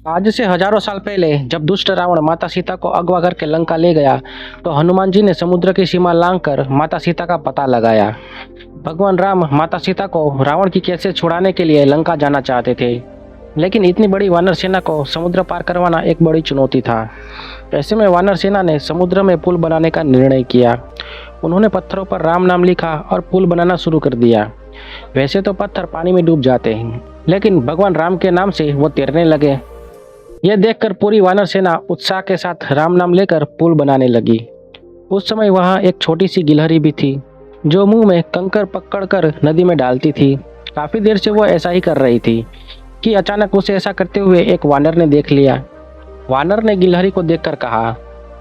आज से हजारों साल पहले जब दुष्ट रावण माता सीता को अगवा करके लंका ले गया, तो हनुमान जी ने समुद्र की सीमा लांघकर माता सीता का पता लगाया। भगवान राम माता सीता को रावण की कैद से छुड़ाने के लिए लंका जाना चाहते थे, लेकिन इतनी बड़ी वानर सेना को समुद्र पार करवाना एक बड़ी चुनौती था। ऐसे में वानर सेना ने समुद्र में पुल बनाने का निर्णय किया। उन्होंने पत्थरों पर राम नाम लिखा और पुल बनाना शुरू कर दिया। वैसे तो पत्थर पानी में डूब जाते हैं, लेकिन भगवान राम के नाम से वो तैरने लगे। यह देखकर पूरी वानर सेना उत्साह के साथ राम नाम लेकर पुल बनाने लगी। उस समय वहाँ एक छोटी सी गिलहरी भी थी, जो मुंह में कंकर पकड़कर नदी में डालती थी। काफी देर से वो ऐसा ही कर रही थी कि अचानक उसे ऐसा करते हुए एक वानर ने देख लिया। वानर ने गिलहरी को देखकर कहा,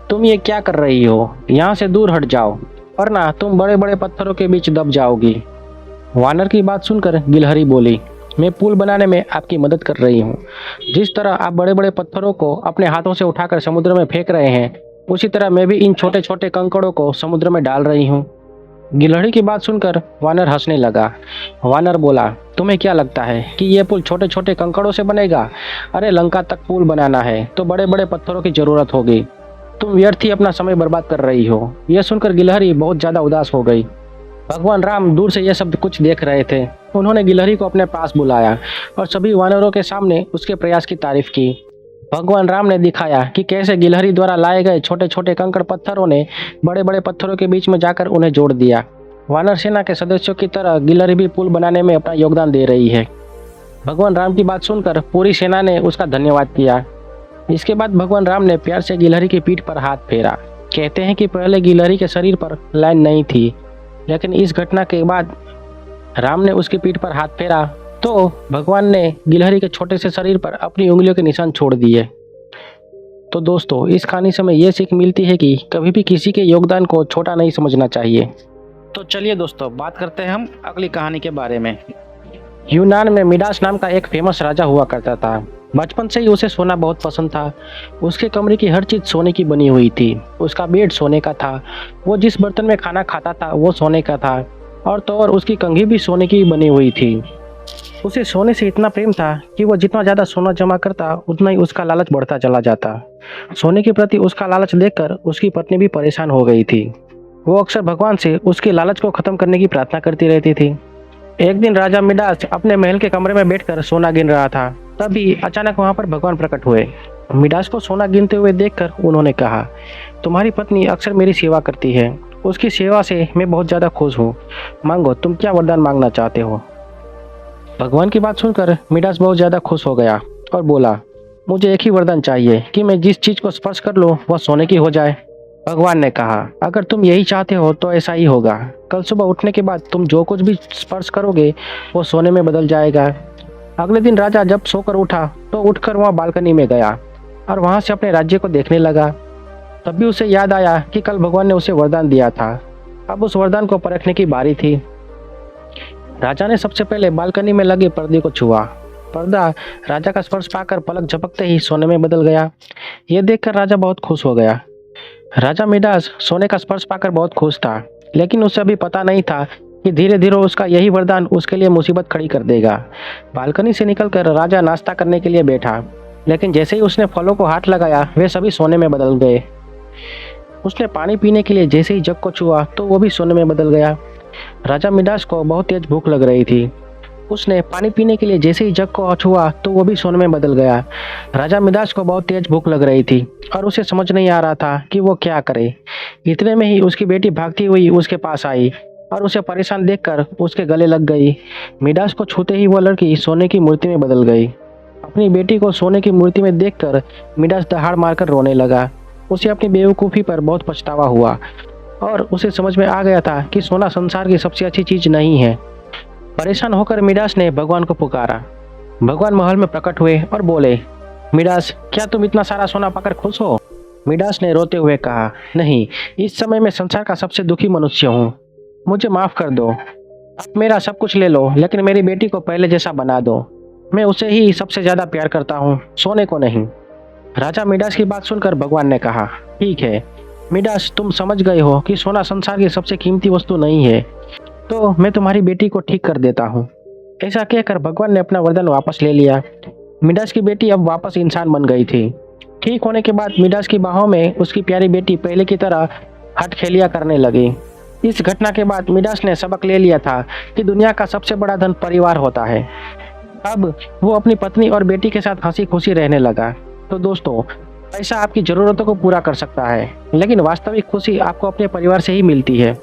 तुम ये क्या कर रही हो? यहाँ से दूर हट जाओ, वरना तुम बड़े बड़े पत्थरों के बीच दब जाओगी। वानर की बात सुनकर गिलहरी बोली, मैं पुल बनाने में आपकी मदद कर रही हूँ। जिस तरह आप बड़े बड़े पत्थरों को अपने हाथों से उठाकर समुद्र में फेंक रहे हैं, उसी तरह मैं भी इन छोटे छोटे कंकड़ों को समुद्र में डाल रही हूँ। गिलहरी की बात सुनकर वानर हंसने लगा। वानर बोला, तुम्हें क्या लगता है कि यह पुल छोटे छोटे कंकड़ों से बनेगा? अरे लंका तक पुल बनाना है तो बड़े बड़े पत्थरों की जरूरत होगी। तुम व्यर्थ ही अपना समय बर्बाद कर रही हो। यह सुनकर गिलहरी बहुत ज्यादा उदास हो गई। भगवान राम दूर से यह सब कुछ देख रहे थे। उन्होंने गिलहरी को अपने पास बुलाया और सभी वानरों के सामने उसके प्रयास की तारीफ की। भगवान राम ने दिखाया कि कैसे गिलहरी द्वारा लाए गए छोटे छोटे कंकड़ पत्थरों ने बड़े बड़े पत्थरों के बीच में जाकर उन्हें जोड़ दिया। वानर सेना के सदस्यों की तरह गिलहरी भी पुल बनाने में अपना योगदान दे रही है। भगवान राम की बात सुनकर पूरी सेना ने उसका धन्यवाद किया। इसके बाद भगवान राम ने प्यार से गिलहरी की पीठ पर हाथ फेरा। कहते हैं कि पहले गिलहरी के शरीर पर लाइन नहीं थी, लेकिन इस घटना के बाद राम ने उसकी पीठ पर हाथ फेरा तो भगवान ने गिलहरी के छोटे से शरीर पर अपनी उंगलियों के निशान छोड़ दिए। तो दोस्तों, इस कहानी से हमें यह सीख मिलती है कि कभी भी किसी के योगदान को छोटा नहीं समझना चाहिए। तो चलिए दोस्तों, बात करते हैं हम अगली कहानी के बारे में। यूनान में मिडास नाम का एक फेमस राजा हुआ करता था। बचपन से ही उसे सोना बहुत पसंद था। उसके कमरे की हर चीज सोने की बनी हुई थी। उसका बेड सोने का था, वो जिस बर्तन में खाना खाता था वो सोने का था, और तो और उसकी कंघी भी सोने की बनी हुई थी। उसे सोने से इतना प्रेम था कि वो जितना ज़्यादा सोना जमा करता उतना ही उसका लालच बढ़ता चला जाता। सोने के प्रति उसका लालच देखकर उसकी पत्नी भी परेशान हो गई थी। वो अक्सर भगवान से उसके लालच को खत्म करने की प्रार्थना करती रहती थी। एक दिन राजा मिडास अपने महल के कमरे में बैठकर सोना गिन रहा था। तभी अचानक वहां पर भगवान प्रकट हुए। मिडास को सोना गिनते हुए देखकर उन्होंने कहा, तुम्हारी पत्नी अक्सर मेरी सेवा करती है, उसकी सेवा से मैं बहुत ज़्यादा खुश हूँ। मांगो, तुम क्या वरदान मांगना चाहते हो? भगवान की बात सुनकर मिडास बहुत ज़्यादा खुश हो गया और बोला, मुझे एक ही वरदान चाहिए कि मैं जिस चीज़ को स्पर्श कर लूँ वह सोने की हो जाए। भगवान ने कहा, अगर तुम यही चाहते हो तो ऐसा ही होगा। कल सुबह उठने के बाद तुम जो कुछ भी स्पर्श करोगे वो सोने में बदल जाएगा। अगले दिन राजा जब सोकर उठा तो उठकर वहाँ बालकनी में गया और वहाँ से अपने राज्य को देखने लगा। तभी उसे याद आया कि कल भगवान ने उसे वरदान दिया था। अब उस वरदान को परखने की बारी थी। राजा ने सबसे पहले बालकनी में लगे पर्दे को छुआ। पर्दा राजा का स्पर्श पाकर पलक झपकते ही सोने में बदल गया। यह देखकर राजा बहुत खुश हो गया। राजा मिडास सोने का स्पर्श पाकर बहुत खुश था, लेकिन उसे अभी पता नहीं था कि धीरे धीरे उसका यही वरदान उसके लिए मुसीबत खड़ी कर देगा। बालकनी से निकलकर राजा नाश्ता करने के लिए बैठा, लेकिन जैसे ही उसने फलों को हाथ लगाया वे सभी सोने में बदल गए। उसने पानी पीने के लिए जैसे ही जग को छुआ तो वो भी सोने में बदल गया। राजा मिडास को बहुत तेज भूख लग रही थी। उसने पानी पीने के लिए जैसे ही जग को छुआ तो वो भी सोने में बदल गया। राजा मिडास को बहुत तेज भूख लग रही थी और उसे समझ नहीं आ रहा था कि वो क्या करे। इतने में ही उसकी बेटी भागती हुई उसके पास आई और उसे परेशान देखकर उसके गले लग गई। मिडास को छूते ही वो लड़की सोने की मूर्ति में बदल गई। अपनी बेटी को सोने की मूर्ति में देखकर मिडास दहाड़ मारकर रोने लगा। उसे अपनी बेवकूफ़ी पर बहुत पछतावा हुआ और उसे समझ में आ गया था कि सोना संसार की सबसे अच्छी चीज नहीं है। परेशान होकर मिडास ने भगवान को पुकारा। भगवान महल में प्रकट हुए और बोले, मिडास, क्या तुम इतना सारा सोना पाकर खुश हो? मिडास ने रोते हुए कहा, नहीं, इस समय मैं संसार का सबसे दुखी मनुष्य हूँ। मुझे माफ कर दो। आप मेरा सब कुछ ले लो, लेकिन मेरी बेटी को पहले जैसा बना दो। मैं उसे ही सबसे ज्यादा प्यार करता हूँ, सोने को नहीं। राजा मिडास की बात सुनकर भगवान ने कहा, ठीक है मिडास, तुम समझ गए हो कि सोना संसार की सबसे कीमती वस्तु नहीं है, तो मैं तुम्हारी बेटी को ठीक कर देता हूँ। ऐसा कहकर भगवान ने अपना वरदान वापस ले लिया। मिडास की बेटी अब वापस इंसान बन गई थी। ठीक होने के बाद मिडास की बाहों में उसकी प्यारी बेटी पहले की तरह हठखेलियां करने लगी। इस घटना के बाद मिडास ने सबक ले लिया था कि दुनिया का सबसे बड़ा धन परिवार होता है। अब वो अपनी पत्नी और बेटी के साथ हंसी खुशी रहने लगा। तो दोस्तों, पैसा आपकी ज़रूरतों को पूरा कर सकता है, लेकिन वास्तविक खुशी आपको अपने परिवार से ही मिलती है।